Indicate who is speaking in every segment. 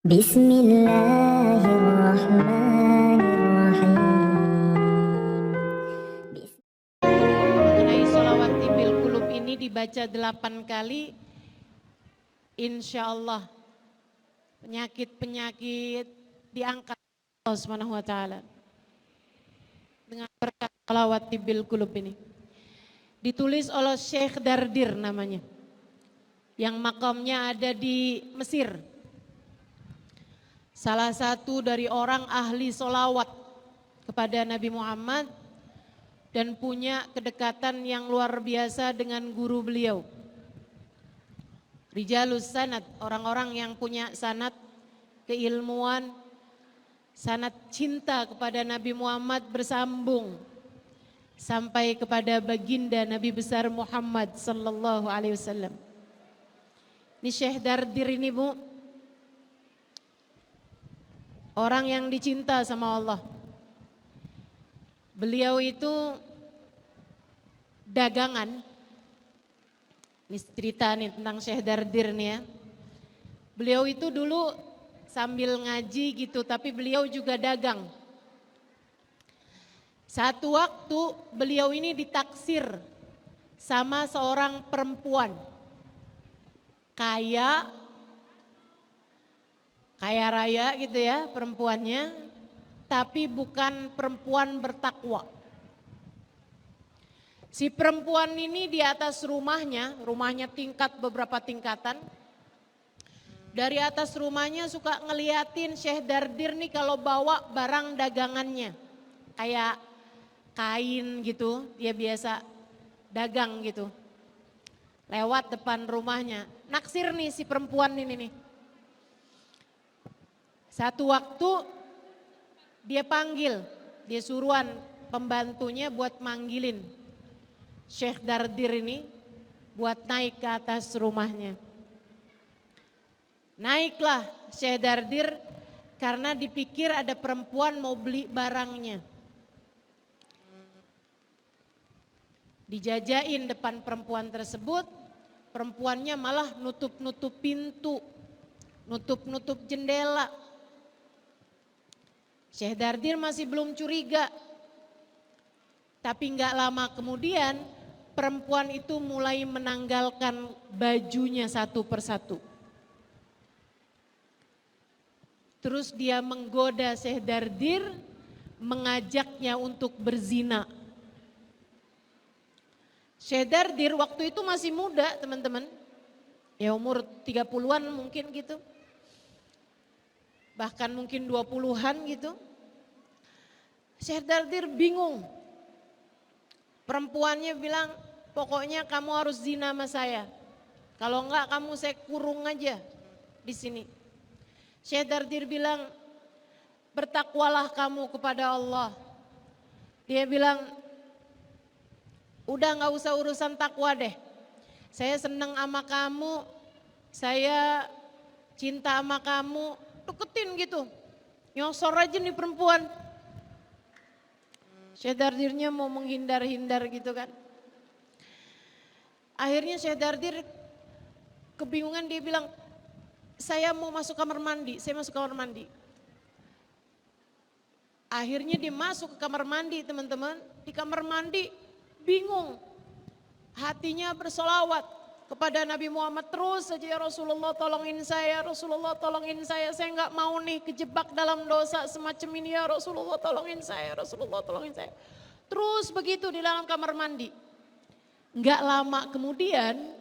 Speaker 1: Bismillahirrahmanirrahim.
Speaker 2: Mengenai sholawat tibil kulub ini dibaca 8 kali, insya Allah penyakit-penyakit diangkat Allah Subhanahu wa Ta'ala dengan berkat sholawat tibil kulub ini. Ditulis oleh Syekh Dardir namanya, yang makamnya ada di Mesir. Salah satu dari orang ahli sholawat kepada Nabi Muhammad dan punya kedekatan yang luar biasa dengan guru beliau. Rijalus sanad, orang-orang yang punya sanad keilmuan, sanad cinta kepada Nabi Muhammad bersambung sampai kepada baginda Nabi besar Muhammad sallallahu alaihi wasallam. Ini Syekh Dardir ini, Bu, orang yang dicinta sama Allah. Beliau itu dagangan. Ini cerita nih tentang Syekh Dardir nih ya. Beliau itu dulu sambil ngaji gitu, tapi beliau juga dagang. Satu waktu beliau ini ditaksir sama seorang perempuan kaya raya gitu ya perempuannya, tapi bukan perempuan bertakwa. Si perempuan ini di atas rumahnya tingkat beberapa tingkatan. Dari atas rumahnya suka ngeliatin Syekh Dardir nih kalau bawa barang dagangannya. Kayak kain gitu, dia biasa dagang gitu. Lewat depan rumahnya, naksir nih si perempuan ini nih. Satu waktu dia panggil, dia suruhan pembantunya buat manggilin Syekh Dardir ini buat naik ke atas rumahnya. Naiklah Syekh Dardir karena dipikir ada perempuan mau beli barangnya. Dijajain depan perempuan tersebut, perempuannya malah nutup-nutup pintu, nutup-nutup jendela. Syekh Dardir masih belum curiga. Tapi enggak lama kemudian perempuan itu mulai menanggalkan bajunya satu persatu. Terus dia menggoda Syekh Dardir, mengajaknya untuk berzina. Syekh Dardir waktu itu masih muda teman-teman. Ya umur 30-an mungkin gitu. Bahkan mungkin 20-an gitu. Syekh Dardir bingung. Perempuannya bilang, pokoknya kamu harus zina sama saya. Kalau enggak kamu saya kurung aja di sini. Syekh Dardir bilang, bertakwalah kamu kepada Allah. Dia bilang, udah enggak usah urusan takwa deh. Saya senang sama kamu, saya cinta sama kamu, deketin gitu. Nyosor aja nih perempuan. Syekh Dardirnya mau menghindar-hindar gitu kan. Akhirnya Syekh Dardir kebingungan, dia bilang, saya mau masuk kamar mandi, saya masuk kamar mandi. Akhirnya dia masuk ke kamar mandi teman-teman. Di kamar mandi bingung. Hatinya bersolawat kepada Nabi Muhammad terus saja, ya Rasulullah tolongin saya, Rasulullah tolongin saya enggak mau nih kejebak dalam dosa semacam ini, ya Rasulullah tolongin saya, Rasulullah tolongin saya. Terus begitu di dalam kamar mandi. Enggak lama kemudian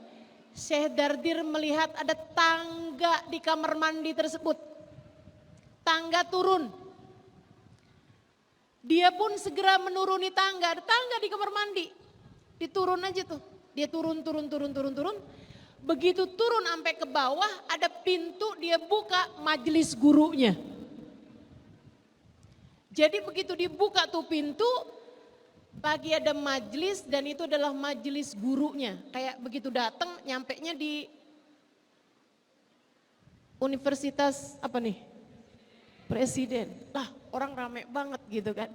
Speaker 2: Syekh Dardir melihat ada tangga di kamar mandi tersebut. Tangga turun. Dia pun segera menuruni tangga, ada tangga di kamar mandi. Diturun aja tuh. Dia turun. Begitu turun sampai ke bawah ada pintu, dia buka, majelis gurunya. Jadi begitu dibuka tuh pintu, lagi ada majelis dan itu adalah majelis gurunya. Kayak begitu datang nyampenya di universitas apa nih? Presiden. Lah orang rame banget gitu kan.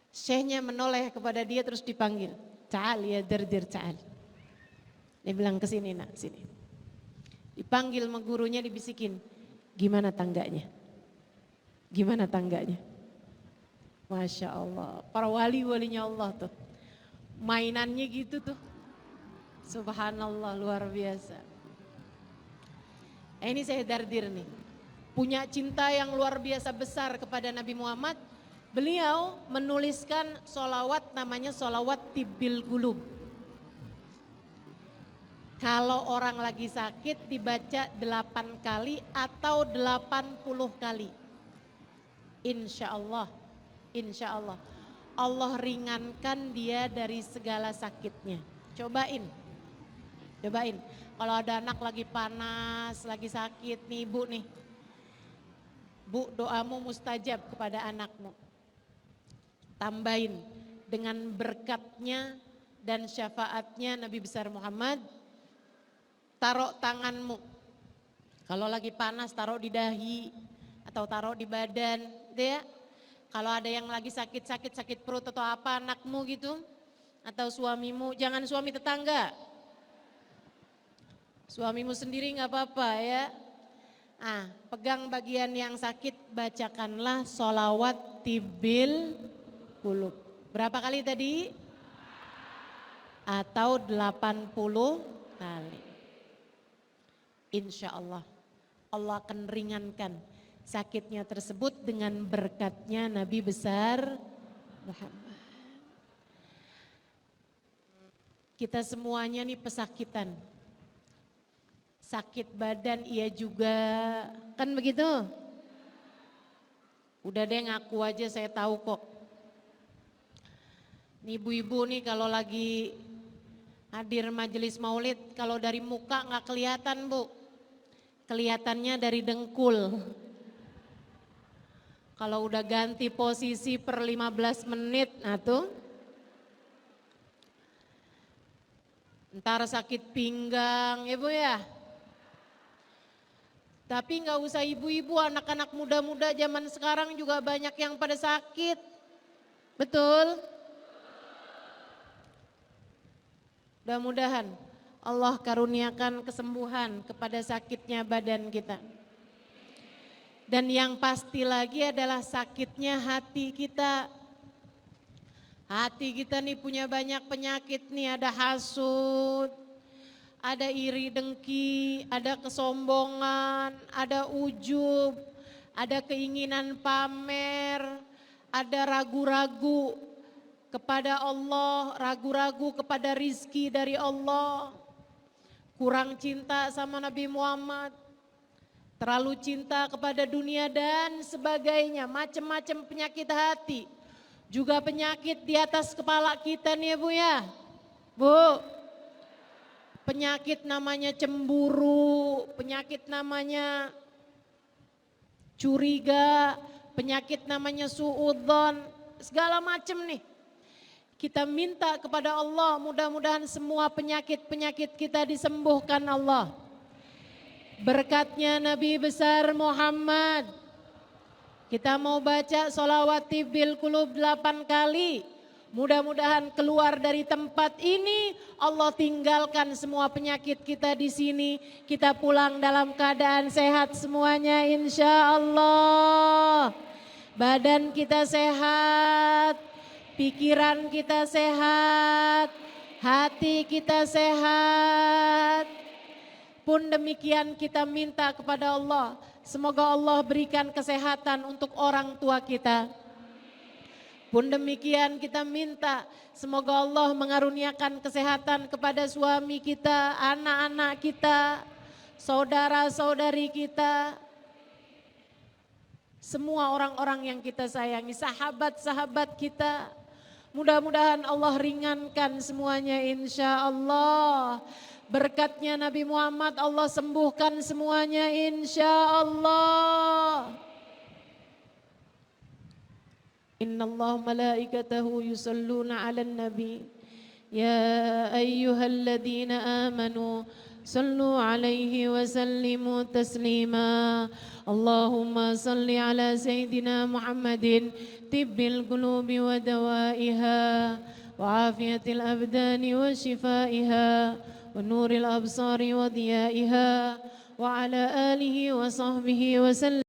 Speaker 2: Syekhnya menoleh kepada dia terus dipanggil. Ta'al ya Dardir ta'al. Dia bilang kesini nak, sini. Dipanggil sama gurunya, dibisikin. Gimana tangganya? Gimana tangganya? Masya Allah, para wali-walinya Allah tuh. Mainannya gitu tuh. Subhanallah, luar biasa. Ini saya dardir nih. Punya cinta yang luar biasa besar kepada Nabi Muhammad. Beliau menuliskan solawat namanya solawat tibbil qulub. Kalau orang lagi sakit dibaca 8 kali atau 80 kali. Insya Allah. Insya Allah, Allah ringankan dia dari segala sakitnya. Cobain. Kalau ada anak lagi panas, lagi sakit nih ibu nih. Bu, doamu mustajab kepada anakmu. Tambahin dengan berkatnya dan syafaatnya Nabi besar Muhammad. Taruh tanganmu. Kalau lagi panas taruh di dahi atau taruh di badan, gitu ya. Kalau ada yang lagi sakit perut atau apa anakmu gitu, atau suamimu, jangan suami tetangga. Suamimu sendiri nggak apa-apa ya. Pegang bagian yang sakit, bacakanlah sholawat tibbil qulub. Berapa kali tadi? Atau 80 kali. Insya Allah, Allah akan ringankan sakitnya tersebut dengan berkatnya Nabi besar Muhammad. Kita semuanya nih pesakitan. Sakit badan iya juga, kan begitu? Udah deh ngaku aja saya tahu kok. Nih ibu-ibu nih kalau lagi hadir majelis maulid, kalau dari muka nggak kelihatan bu. Kelihatannya dari dengkul. Kalau udah ganti posisi per 15 menit, nah tuh. Ntar sakit pinggang ya bu ya. Tapi nggak usah ibu-ibu, anak-anak muda-muda zaman sekarang juga banyak yang pada sakit. Betul? Mudah-mudahan Allah karuniakan kesembuhan kepada sakitnya badan kita. Dan yang pasti lagi adalah sakitnya hati kita. Hati kita nih punya banyak penyakit nih, ada hasud, ada iri dengki, ada kesombongan, ada ujub, ada keinginan pamer, ada ragu-ragu kepada Allah, ragu-ragu kepada rizki dari Allah, kurang cinta sama Nabi Muhammad, terlalu cinta kepada dunia dan sebagainya, macam-macam penyakit hati. Juga penyakit di atas kepala kita nih ya bu ya. Bu, penyakit namanya cemburu, penyakit namanya curiga, penyakit namanya suudzon, segala macam nih. Kita minta kepada Allah mudah-mudahan semua penyakit-penyakit kita disembuhkan Allah. Berkatnya Nabi besar Muhammad. Kita mau baca sholawat tibbil qulub 8 kali. Mudah-mudahan keluar dari tempat ini Allah tinggalkan semua penyakit kita di sini. Kita pulang dalam keadaan sehat semuanya insya Allah. Badan kita sehat, pikiran kita sehat, hati kita sehat. Pun demikian kita minta kepada Allah, semoga Allah berikan kesehatan untuk orang tua kita. Pun demikian kita minta, semoga Allah mengaruniakan kesehatan kepada suami kita, anak-anak kita, saudara-saudari kita. Semua orang-orang yang kita sayangi, sahabat-sahabat kita. Mudah-mudahan Allah ringankan semuanya insya Allah. Berkatnya Nabi Muhammad Allah sembuhkan semuanya insya Allah. Inna Allah malaikatahu yusalluna ala nabi. Ya ayyuhalladzina amanu sallu alaihi wa sallimu taslima. Allahumma salli ala Sayyidina Muhammadin tibbil qulubi wa dawaiha wa afiyatil abdani wa shifaiha wa nuril absari wa diyaiha wa ala alihi wa sahbihi wa sallam.